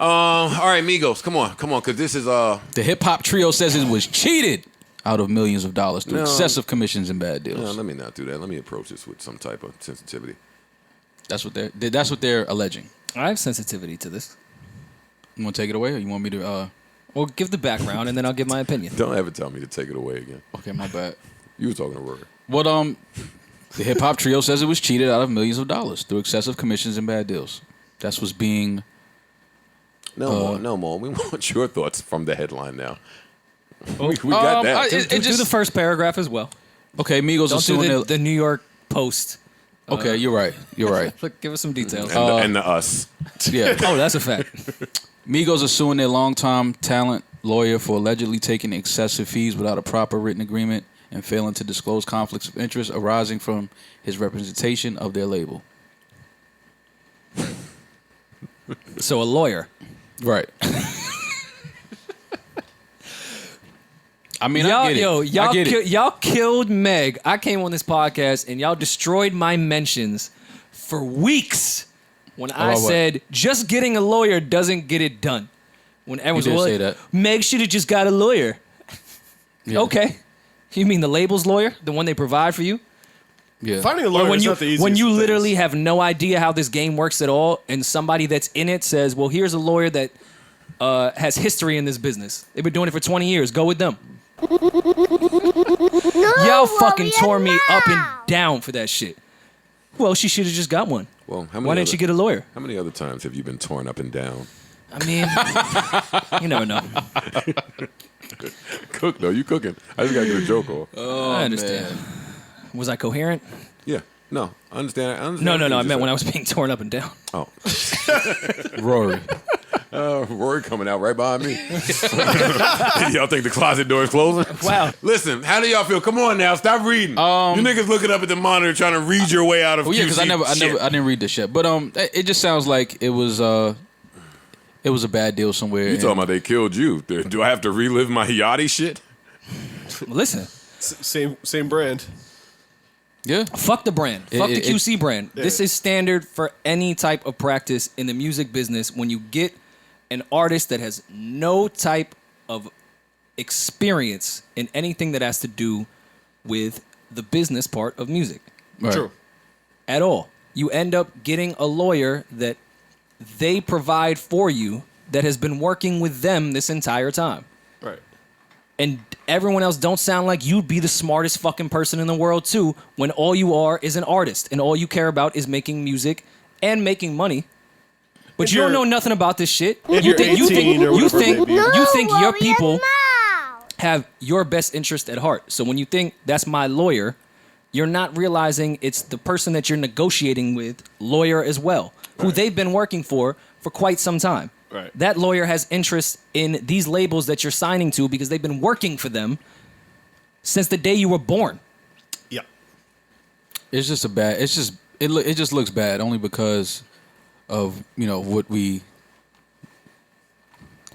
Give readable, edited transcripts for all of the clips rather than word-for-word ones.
All right, Migos, come on, because this is The hip hop trio says it was cheated out of millions of dollars through excessive commissions and bad deals. No, let me not do that. Let me approach this with some type of sensitivity. That's what they're alleging. I have sensitivity to this. You want to take it away, or you want me to? Well, give the background, and then I'll give my opinion. Don't ever tell me to take it away again. Okay, my bad. You were talking to Rory. What the hip hop trio says it was cheated out of millions of dollars through excessive commissions and bad deals. That's what's being. No more. We want your thoughts from the headline now. We got that. Do the first paragraph as well. Okay, Migos Don't are suing do the New York Post. Okay, you're right. Give us some details. And the us. Yeah. Oh, that's a fact. Migos are suing their longtime talent lawyer for allegedly taking excessive fees without a proper written agreement and failing to disclose conflicts of interest arising from his representation of their label. So a lawyer. Right. I mean, I get it. Y'all killed Meg. I came on this podcast and y'all destroyed my mentions for weeks when I said just getting a lawyer doesn't get it done. When everyone's did like, say that. Meg should have just got a lawyer. Yeah. Okay. You mean the label's lawyer? The one they provide for you? Yeah. Finding a lawyer is not the easiest when you of literally things. have no idea how this game works at all, and somebody that's in it says, well, here's a lawyer that has history in this business. They've been doing it for 20 years. Go with them. Y'all fucking tore me up and down for that shit. Well, she should have just got one. Well, why didn't she get a lawyer? How many other times have you been torn up and down? I mean, you never know. Cook, though. You cooking. I just got to get a joke off. I understand. Man. Was I coherent? Yeah. No, I understand. No. I meant when I was being torn up and down. Oh. Rory. Rory coming out right behind me. Y'all think the closet door is closing? Wow. Listen, how do y'all feel? Come on now, stop reading. You niggas looking up at the monitor trying to read your way out of yeah, because QC I didn't read this shit. But it just sounds like it was a bad deal somewhere. You talking about they killed you? Do I have to relive my Yachty shit? Listen. Same brand. Yeah. Fuck the brand. Fuck the QC brand. Yeah. This is standard for any type of practice in the music business. When you get an artist that has no type of experience in anything that has to do with the business part of music. Right. True. At all. You end up getting a lawyer that they provide for you that has been working with them this entire time. Right. And everyone else don't sound like you'd be the smartest fucking person in the world too, when all you are is an artist and all you care about is making music and making money. But you don't know nothing about this shit. You think your people have your best interest at heart. So when you think that's my lawyer, you're not realizing it's the person that you're negotiating with, lawyer as well, who they've been working for quite some time. Right. That lawyer has interest in these labels that you're signing to because they've been working for them since the day you were born. Yeah. It's just it just looks bad only because of,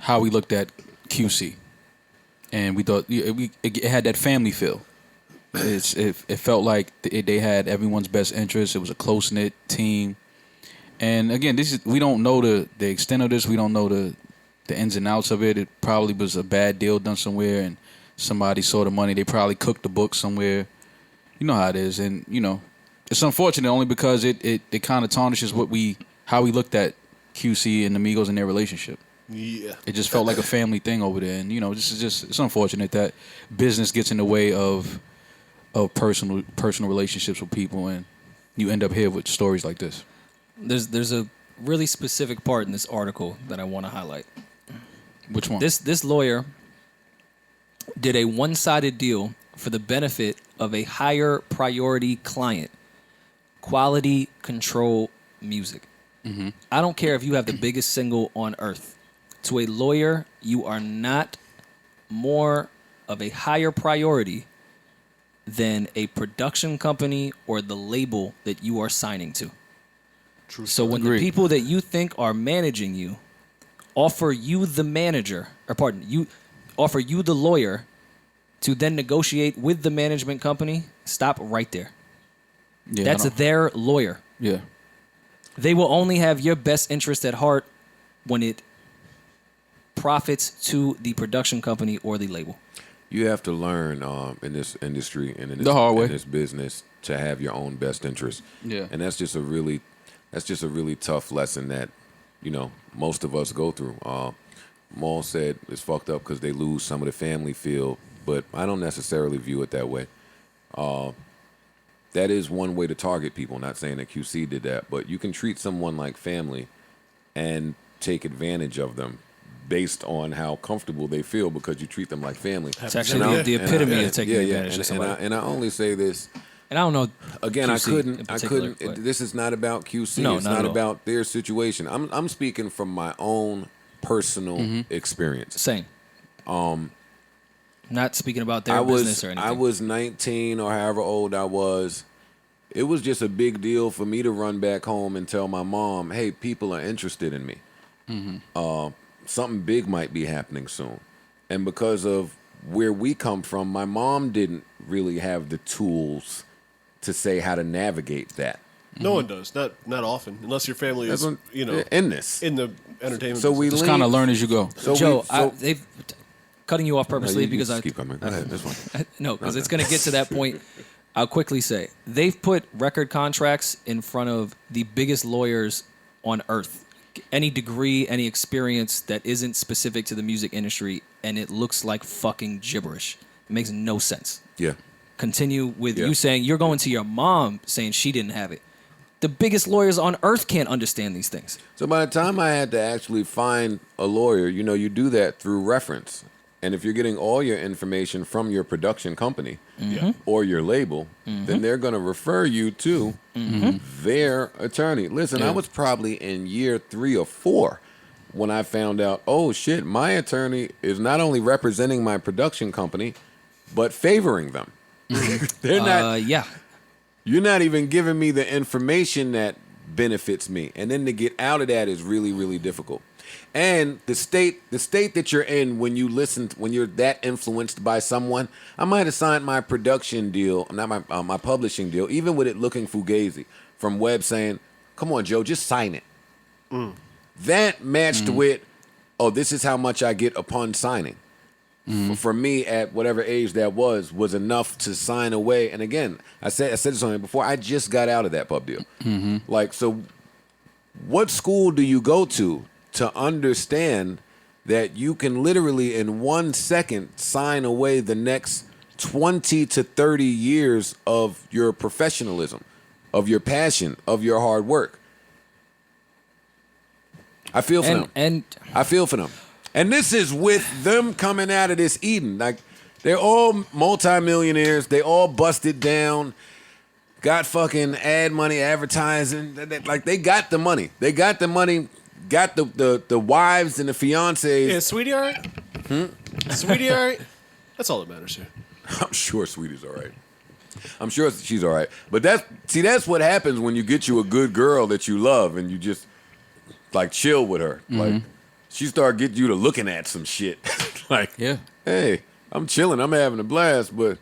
how we looked at QC. And we thought it had that family feel. It felt like they had everyone's best interest. It was a close-knit team. And again, we don't know the extent of this. We don't know the ins and outs of it. It probably was a bad deal done somewhere, and somebody saw the money. They probably cooked the book somewhere. You know how it is, and it's unfortunate only because it kind of tarnishes how we looked at QC and the Migos and their relationship. Yeah, it just felt like a family thing over there, and it's unfortunate that business gets in the way of personal relationships with people, and you end up here with stories like this. There's a really specific part in this article that I want to highlight. Which one? This lawyer did a one-sided deal for the benefit of a higher priority client, Quality Control Music. Mm-hmm. I don't care if you have the biggest single on earth. To a lawyer, you are not more of a higher priority than a production company or the label that you are signing to. True. So when the people that you think are managing you offer you the offer you the lawyer to then negotiate with the management company, stop right there. Yeah, that's their lawyer. Yeah. They will only have your best interest at heart when it profits to the production company or the label? You have to learn in this industry and in this, The hard way. in this business to have your own best interest. Yeah. And that's just a really tough lesson that, most of us go through. Maul said it's fucked up because they lose some of the family feel, but I don't necessarily view it that way. That is one way to target people. Not saying that QC did that, but you can treat someone like family and take advantage of them based on how comfortable they feel because you treat them like family. It's actually the epitome of taking advantage of somebody. And I only say this. And I don't know. Again, QC I couldn't. This is not about QC. No, it's not not at all. about their situation. I'm speaking from my own personal experience. Same. Not speaking about their business or anything. I was 19 or however old I was. It was just a big deal for me to run back home and tell my mom, "Hey, people are interested in me. Something big might be happening soon." And because of where we come from, my mom didn't really have the tools to say how to navigate that. No one does. Not often, unless your family is, in this. in the entertainment. So we business. Just kind of learn as you go. So Joe, we, they've cutting you off purposely you because just I keep coming. Go ahead, this one. no, because it's going to get to that point. I'll quickly say they've put record contracts in front of the biggest lawyers on earth. Any degree, any experience that isn't specific to the music industry, and it looks like fucking gibberish. It makes no sense. Yeah. Continue with Yeah. you saying you're going to your mom saying she didn't have it. The biggest lawyers on earth can't understand these things. So by the time I had to actually find a lawyer, you do that through reference. And if you're getting all your information from your production company or your label, then they're going to refer you to their attorney. Listen, I was probably in year 3 or 4 when I found out, oh shit, my attorney is not only representing my production company, but favoring them. They're not. You're not even giving me the information that benefits me. And then to get out of that is really, really difficult. And the state that you're in when you're that influenced by someone, I might have signed my production deal, not my publishing deal, even with it looking fugazi, from Webb saying, "Come on, Joe, just sign it." That matched with, "Oh, this is how much I get upon signing." For me, at whatever age that was enough to sign away. And again, I said this on here before. I just got out of that pub deal. Like, so, what school do you go to understand that you can literally in 1 second sign away the next 20 to 30 years of your professionalism, of your passion, of your hard work? I feel for them. I feel for them. And this is with them coming out of this eating. Like, they're all multimillionaires. They all busted down, got fucking ad money, advertising. Like, they got the money. They got the money. Got the wives and the fiancés. Yeah, Sweetie, all right? Sweetie, all right? That's all that matters here. I'm sure Sweetie's all right. I'm sure she's all right. But that's what happens when you get you a good girl that you love and you just, like, chill with her. Like, she start getting you to looking at some shit. Like, hey, I'm chilling. I'm having a blast, but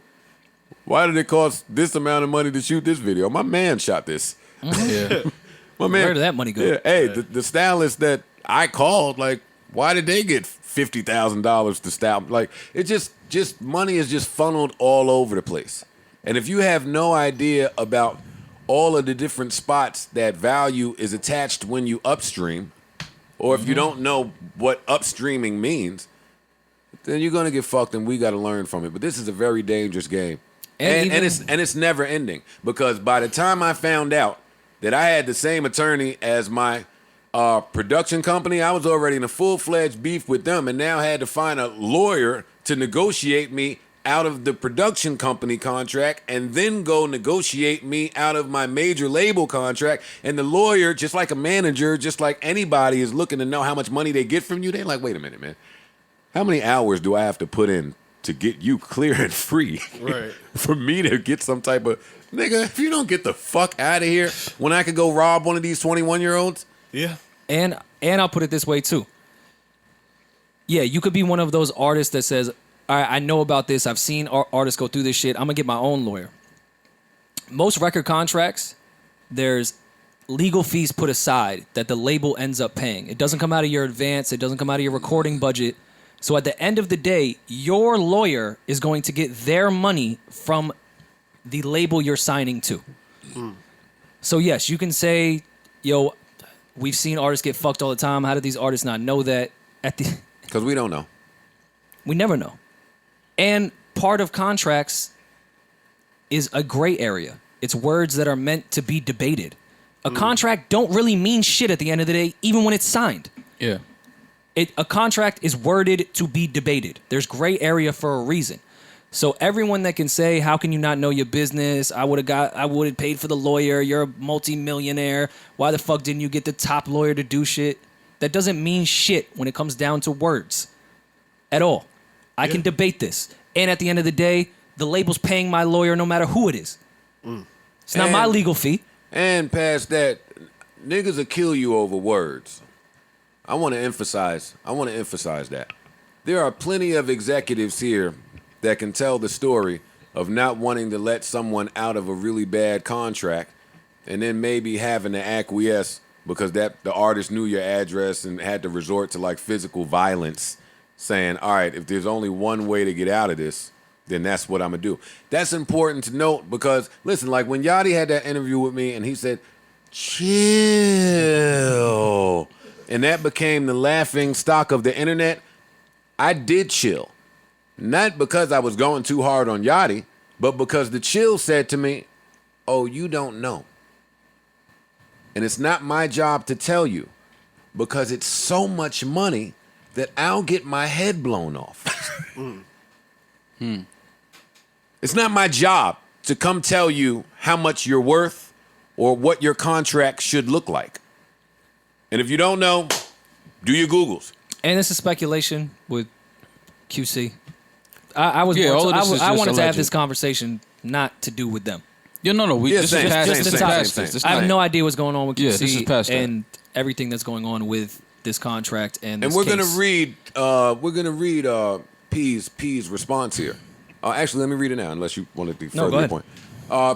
why did it cost this amount of money to shoot this video? My man shot this. My man, where did that money go? Yeah, hey, the stylist that I called, like, why did they get $50,000 to style? Like, it just money is just funneled all over the place. And if you have no idea about all of the different spots that value is attached when you upstream, or if you don't know what upstreaming means, then you're gonna get fucked, and we got to learn from it. But this is a very dangerous game, and it's never ending, because by the time I found out that I had the same attorney as my production company, I was already in a full-fledged beef with them, and now had to find a lawyer to negotiate me out of the production company contract, and then go negotiate me out of my major label contract. And the lawyer, just like a manager, just like anybody, is looking to know how much money they get from you. They're like, wait a minute, man. How many hours do I have to put in to get you clear and free? Right. For me to get some type of... Nigga, if you don't get the fuck out of here when I could go rob one of these 21-year-olds. Yeah. And I'll put it this way, too. Yeah, you could be one of those artists that says, all right, I know about this. I've seen artists go through this shit. I'm going to get my own lawyer. Most record contracts, there's legal fees put aside that the label ends up paying. It doesn't come out of your advance. It doesn't come out of your recording budget. So at the end of the day, your lawyer is going to get their money from the label you're signing to. So yes, you can say, yo, we've seen artists get fucked all the time. How do these artists not know that? Because we don't know. We never know. And part of contracts is a gray area. It's words that are meant to be debated. A contract don't really mean shit at the end of the day, even when it's signed. Yeah. A contract is worded to be debated. There's gray area for a reason. So everyone that can say, how can you not know your business? I would have paid for the lawyer. You're a multi-millionaire. Why the fuck didn't you get the top lawyer to do shit? That doesn't mean shit when it comes down to words at all. I can debate this. And at the end of the day, the label's paying my lawyer no matter who it is. It's not my legal fee. And past that, niggas will kill you over words. I want to emphasize that. There are plenty of executives here that can tell the story of not wanting to let someone out of a really bad contract and then maybe having to acquiesce because the artist knew your address and had to resort to like physical violence, saying, all right, if there's only one way to get out of this, then that's what I'm going to do. That's important to note because, listen, like when Yachty had that interview with me and he said, chill, and that became the laughing stock of the internet, I did chill. Not because I was going too hard on Yachty, but because the chill said to me, oh, you don't know. And it's not my job to tell you because it's so much money that I'll get my head blown off. It's not my job to come tell you how much you're worth or what your contract should look like. And if you don't know, do your Googles. And this is speculation with QC. I wanted to have this conversation not to do with them. Yeah, no. This is past this. I have no idea what's going on with QC this is past and everything that's going on with this contract and this we're case. gonna read P's response here. Actually, let me read it now, unless you want to further your point.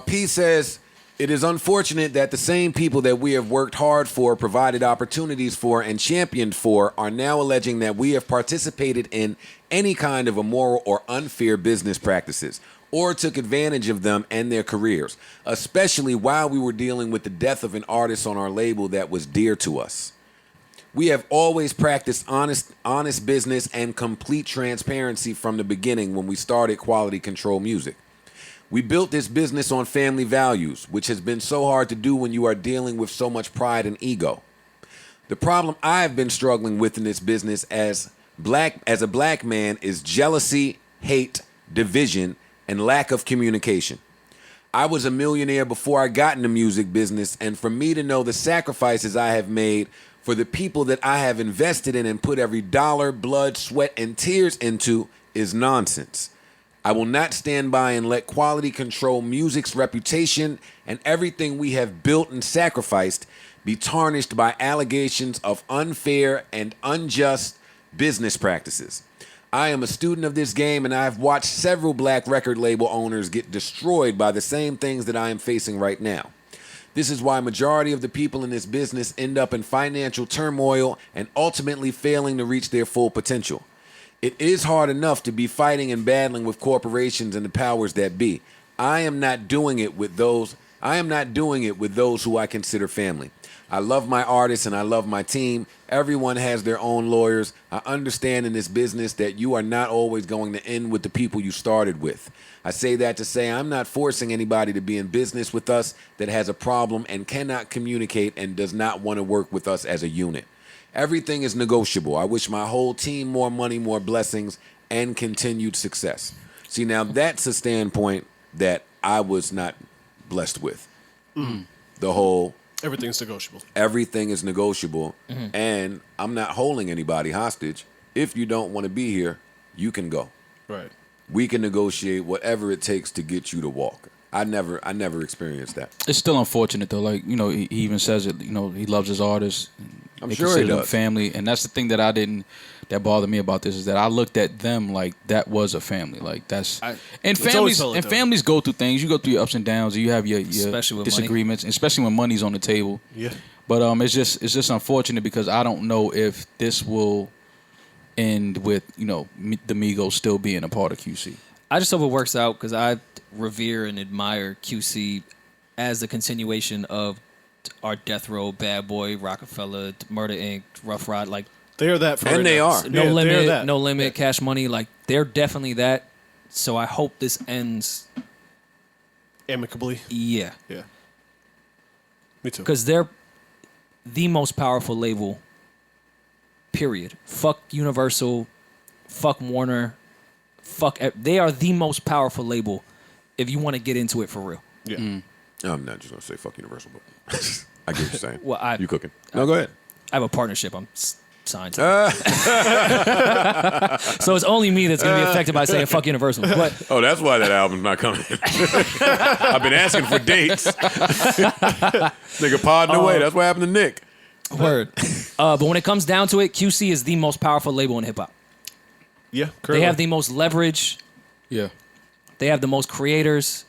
P says, it is unfortunate that the same people that we have worked hard for, provided opportunities for, and championed for are now alleging that we have participated in any kind of immoral or unfair business practices or took advantage of them and their careers, especially while we were dealing with the death of an artist on our label that was dear to us. We have always practiced honest business and complete transparency from the beginning when we started Quality Control Music. We built this business on family values, which has been so hard to do when you are dealing with so much pride and ego. The problem I've been struggling with in this business as a black man is jealousy, hate, division, and lack of communication. I was a millionaire before I got in the music business, and for me to know the sacrifices I have made for the people that I have invested in and put every dollar, blood, sweat, and tears into is nonsense. I will not stand by and let Quality Control Music's reputation and everything we have built and sacrificed be tarnished by allegations of unfair and unjust business practices. I am a student of this game, and I have watched several black record label owners get destroyed by the same things that I am facing right now. This is why a majority of the people in this business end up in financial turmoil and ultimately failing to reach their full potential. It is hard enough to be fighting and battling with corporations and the powers that be. I am not doing it with those who I consider family. I love my artists and I love my team. Everyone has their own lawyers. I understand in this business that you are not always going to end with the people you started with. I say that to say I'm not forcing anybody to be in business with us that has a problem and cannot communicate and does not want to work with us as a unit. Everything is negotiable. I wish my whole team more money, more blessings, and continued success. See, now that's a standpoint that I was not blessed with. The whole... Everything's negotiable. Everything is negotiable, and I'm not holding anybody hostage. If you don't want to be here, you can go. Right. We can negotiate whatever it takes to get you to walk. I never experienced that. It's still unfortunate though. Like, you know, he even says it. You know, he loves his artists. I'm They sure he consider them does. family, and that's the thing that bothered me about this is that I looked at them like that was a family. Like that's and it's always families felt like and that. families go through things. You go through your ups and downs. You have your Especially with money. disagreements, especially when money's on the table. Yeah. But it's just unfortunate because I don't know if this will end with the Migos still being a part of QC. I just hope it works out because I revere and admire QC as the continuation of our Death Row, Bad Boy, Rockefeller, Murder Inc., Rough Rod. Like They are that for And right they now. are. No Yeah, they are Limit, that. No Limit, Cash Money. Like they're definitely that. So I hope this ends. Amicably. Yeah, Yeah. Me too. because they're the most powerful label. Period. Fuck Universal. Fuck Warner. They are the most powerful label. If you want to get into it for real. Yeah. I'm not just gonna say fuck Universal, but I get what you're saying. Well, you cooking? No, go ahead. I have a partnership. I'm signed to. So it's only me that's going to be affected by saying fuck Universal. But Oh, that's why that album's not coming. I've been asking for dates. Nigga podding away. That's what happened to Nick. word. But when it comes down to it, QC is the most powerful label in hip hop. Yeah. They Currently. have the most leverage. Yeah. They have the most creators.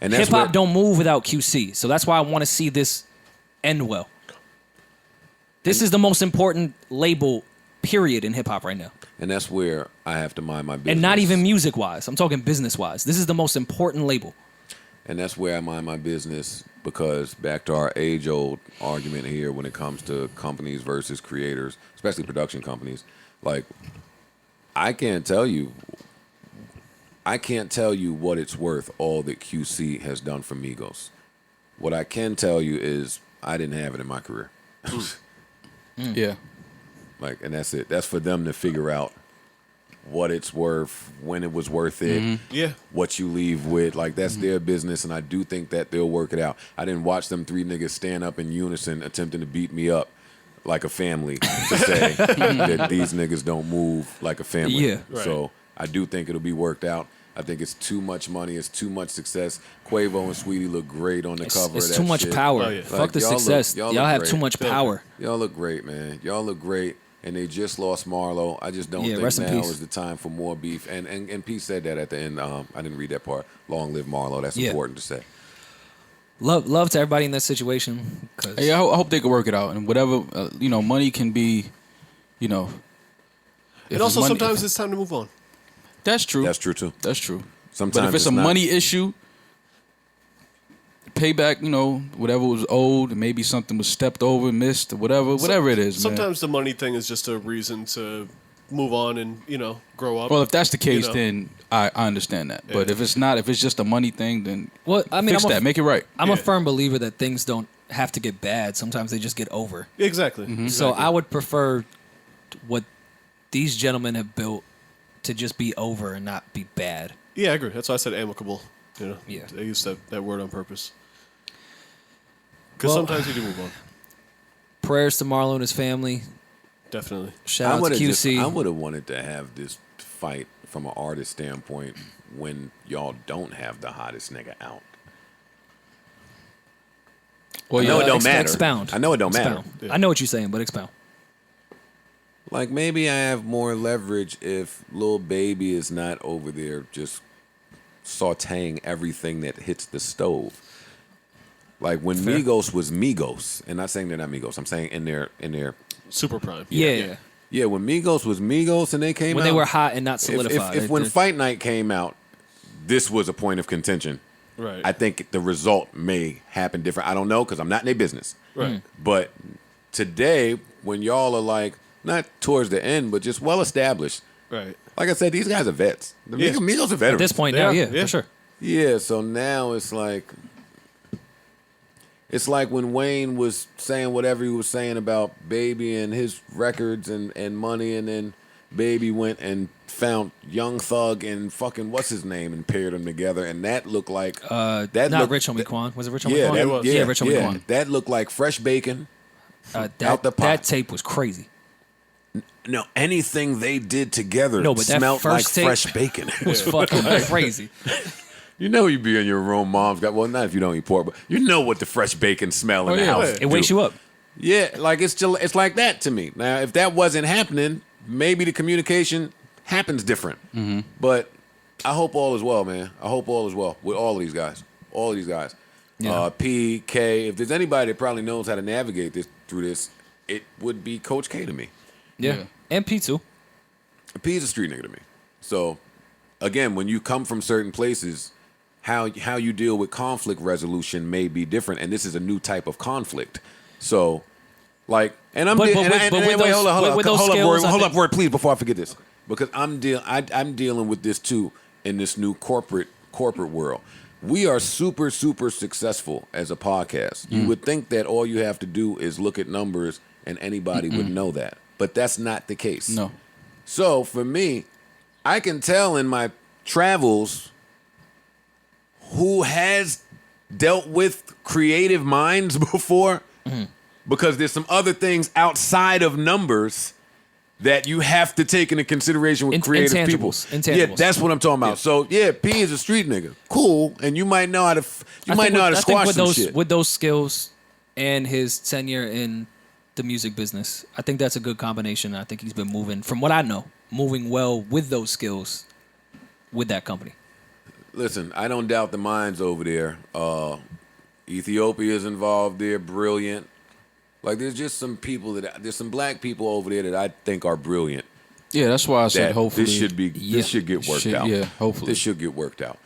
And that's Hip hop where- don't move without QC. So that's why I want to see this end well. This is the most important label, period, in hip hop right now. And that's where I have to mind my business. And not even music wise. I'm talking business wise. This is the most important label. And that's where I mind my business because back to our age-old argument here when it comes to companies versus creators, especially production companies, like I can't tell you what it's worth all that QC has done for Migos. What I can tell you is I didn't have it in my career. Yeah. Like, and that's it. That's for them to figure out what it's worth, when it was worth it, Yeah. what you leave with. Like, that's their business, and I do think that they'll work it out. I didn't watch them three niggas stand up in unison attempting to beat me up like a family to say that these niggas don't move like a family. Yeah. Right. So I do think it'll be worked out. I think it's too much money. It's too much success. Quavo and Sweetie look great on the cover It's of that too much shit. power. Oh, yeah. Fuck Like, the y'all look- success. y'all Y'all look have great. too much power. Y'all look great, man. Y'all look great. And they just lost Marlo. I just don't Yeah, think rest in now peace. is the time for more beef. And Pete said that at the end. I didn't read that part. Long live Marlo. That's Yeah. important to say. Love to everybody in that situation. 'Cause Hey, I hope they can work it out, and whatever money can be, if And it's also money- sometimes it's time to move on. that's true. That's true too. That's true. Sometimes But if it's a not. money issue, pay back, whatever was owed, and maybe something was stepped over, missed, or whatever it is, man. Sometimes the money thing is just a reason to move on and, grow up. Well, if that's the case, know. then I understand that. But if it's not, if it's just a money thing, then Well, I mean, fix that, make it right. I'm a Yeah. firm believer that things don't have to get bad. Sometimes they just get over. Exactly. Mm-hmm. So I would prefer what these gentlemen have built to just be over and not be bad. Yeah, I agree. That's why I said amicable. Yeah. I used that word on purpose. Because Well- sometimes you do move on. Prayers to Marlo and his family. Definitely. Shout out to would've QC. I would have wanted to have this fight from an artist standpoint when y'all don't have the hottest nigga out. Well, I know yeah, it don't matter. Expound. I know it don't matter. Expound. Yeah. I know what you're saying, but expound. Like maybe I have more leverage if Lil Baby is not over there just sauteing everything that hits the stove. Like when Fair. Migos was Migos, and not saying they're not Migos, I'm saying in their Super prime. Yeah. yeah, when Migos was Migos and they came When out, they were hot and not if, solidified. if when Fight Night came out, this was a point of contention. Right. I think the result may happen different. I don't know because I'm not in their business. Right. But today, when y'all are like not towards the end, but just well established. Right. Like I said, these guys are vets. The Yeah. Migos are veterans. at this point They now, are, yeah, yeah. for sure. Yeah, so now it's like when Wayne was saying whatever he was saying about Baby and his records and money, and then Baby went and found Young Thug and fucking what's his name and paired them together, and that looked like Not looked- Rich Homie Quan. Was it Rich Homie Yeah, Quan? that, was. yeah, Rich Homie Quan. That looked like fresh bacon. That, out the pot. that tape was crazy. No, anything they did together No, but that smelled like first tape fresh bacon. It was fucking crazy. You know you be in your room, mom's got, well, not if you don't eat pork, but you know what the fresh bacon smell in Oh, the yeah. house. It wakes you up. Yeah, like it's like that to me. Now, if that wasn't happening, maybe the communication happens different. Mm-hmm. But I hope all is well, man. I hope all is well with all of these guys. All of these guys. Yeah. P, K. If there's anybody that probably knows how to navigate this through this, it would be Coach K to me. Yeah. And P too. P is a street nigga to me. So, again, when you come from certain places, how you deal with conflict resolution may be different, and this is a new type of conflict. So, like, and I'm But with those skills, hold up, Roy, please, before I forget this, because I'm dealing with this too in this new corporate world. We are super successful as a podcast. You would think that all you have to do is look at numbers and anybody would know that, but that's not the case. No. So for me, I can tell in my travels who has dealt with creative minds before, because there's some other things outside of numbers that you have to take into consideration with creative people. Intangibles. Yeah, that's what I'm talking about. So yeah, P is a street nigga, cool, and you might know how to squash some shit with those skills and his tenure in the music business. I think that's a good combination. I think he's been moving, from what I know, moving well with those skills with that company. Listen, I don't doubt the minds over there. Ethiopia's involved there, brilliant. Like, there's just some people there's some black people over there that I think are brilliant. Yeah, that's why I said That hopefully this should get worked out. Yeah, hopefully This should get worked out.